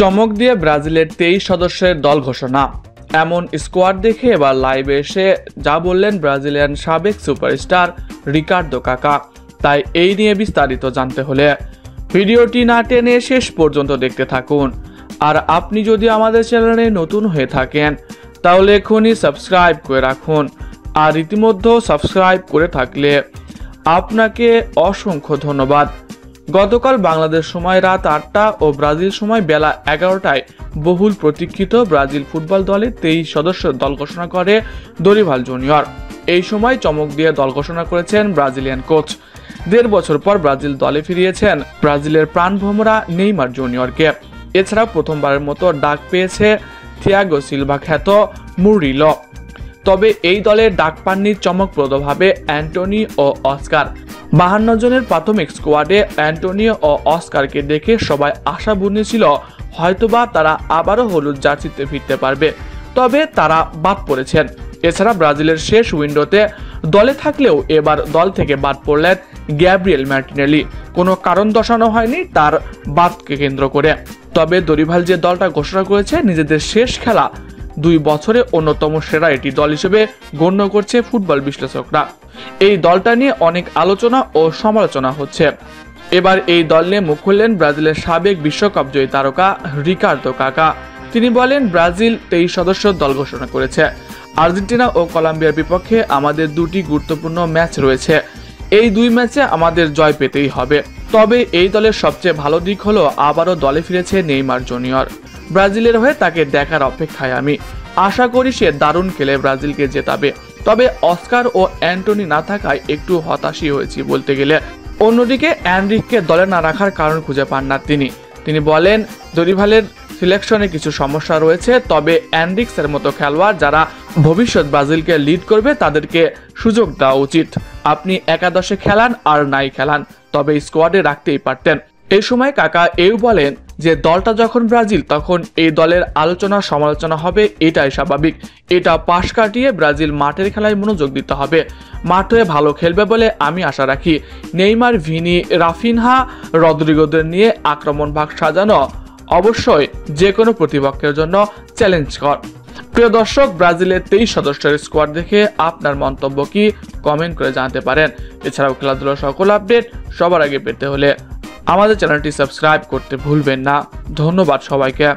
চমক দিয়ে ব্রাজিলের 23 সদস্যের দল ঘোষণা। এমন স্কোয়াড দেখে এবার লাইভে এসে যা বললেন ব্রাজিলিয়ান সাবেক সুপারস্টার রিকার্দো কাকা। তাই এই নিয়ে বিস্তারিত জানতে হলে ভিডিওটি না টেনে শেষ পর্যন্ত দেখতে থাকুন। আর আপনি যদি আমাদের চ্যানেলে নতুন হয়ে থাকেন তাহলে এখনই সাবস্ক্রাইব করে রাখুন। আর ইতিমধ্যে সাবস্ক্রাইব করে থাকলে আপনাকে অসংখ্য ধন্যবাদ। গতকাল বাংলাদেশ সময় রাত 8টা ও ব্রাজিল সময় বেলা 11টায় বহুল প্রতীক্ষিত ব্রাজিল ফুটবল দলের 23 সদস্য দল ঘোষণা করে দরিভাল জুনিয়র। এই সময় চমক দিয়ে দল ঘোষণা করেছেন ব্রাজিলিয়ান কোচ। 1.5 বছর পর ব্রাজিল দলে ফিরিয়েছেন ব্রাজিলের প্রাণভোমরা নেইমার জুনিয়রকে। এছাড়া প্রথমবারের মতো ডাক পেয়েছে থিয়াগো সিলভা খ্যাত মুরিলো। তবে এই দলে ডাক পাননি চমকপ্রদভাবে অ্যান্টনি ও অস্কার। 52 জনের প্রাথমিক স্কোয়াডে অ্যান্টনি ও অস্কারকে দেখে সবাই আশা বুনেছিল হয়তোবা তারা আবারও হলুদ জার্সিতে ফিরতে পারবে, তবে তারা বাদ পড়েছেন। এছাড়া ব্রাজিলের শেষ উইন্ডোতে দলে থাকলেও এবার দল থেকে বাদ পড়লেন গ্যাব্রিয়েল মার্টিনেলি। কোনো কারণ দর্শানো হয়নি তার বাদকে কেন্দ্র করে। তবে দরিভাল যে দলটা ঘোষণা করেছে নিজেদের শেষ খেলা 2 বছরে অন্যতম সেরা এটি দল হিসেবে গণ্য করছে ফুটবল বিশ্লেষকরা। এই দলটা নিয়ে অনেক আলোচনা ও সমালোচনা হচ্ছে। এবার এই দল নিয়ে মুখ খুললেন ব্রাজিলের সাবেক বিশ্বকাপ জয়ী তারকা রিকার্দো কাকা। তিনি বলেন, ব্রাজিল 23 সদস্য দল ঘোষণা করেছে। আর্জেন্টিনা ও কলম্বিয়ার বিপক্ষে আমাদের 2টি গুরুত্বপূর্ণ ম্যাচ রয়েছে। এই 2 ম্যাচে আমাদের জয় পেতেই হবে। তবে এই দলের সবচেয়ে ভালো দিক হলো আবারও দলে ফিরেছে নেইমার জুনিয়র। ব্রাজিলের হয়ে তাকে দেখার অপেক্ষায় আমি। আশা করি সে দারুণ খেলে ব্রাজিলকে জেতাবে। তবে অস্কার ও অ্যান্টনি না থাকায় একটু হতাশই হয়েছি বলতে গেলে। অন্যদিকে এনরিককে দলে না রাখার কারণ খুঁজে পান না তিনি বলেন, দরিভালের সিলেকশনে কিছু সমস্যা রয়েছে, তবে এনরিক্সের মতো খেলোয়াড় যারা ভবিষ্যৎ ব্রাজিলকে লিড করবে তাদেরকে সুযোগ দেওয়া উচিত। আপনি একাদশে খেলান আর নাই খেলান, তবে স্কোয়াডে রাখতেই পারতেন। এই সময় কাকা এও বলেন যে দলটা যখন ব্রাজিল তখন এই দলের আলোচনা সমালোচনা হবে, এটাই স্বাভাবিক। এটা পাশ কাটিয়ে ব্রাজিল মাঠের খেলায় মনোযোগ দিতে হবে। মাঠে ভালো খেলবে বলে আমি আশা রাখি। নেইমার, ভিনি, রাফিনহা, রদ্রিগোদের নিয়ে আক্রমণ ভাগ সাজানো অবশ্যই যে কোনো প্রতিপক্ষের জন্য চ্যালেঞ্জকর। প্রিয় দর্শক, ব্রাজিলের 23 সদস্যের স্কোয়াড দেখে আপনার মন্তব্য কি কমেন্ট করে জানাতে পারেন। এছাড়াও খেলাধুলার সকল আপডেট সবার আগে পেতে হলে আমাদের চ্যানেলটি সাবস্ক্রাইব করতে ভুলবেন না। ধন্যবাদ সবাইকে।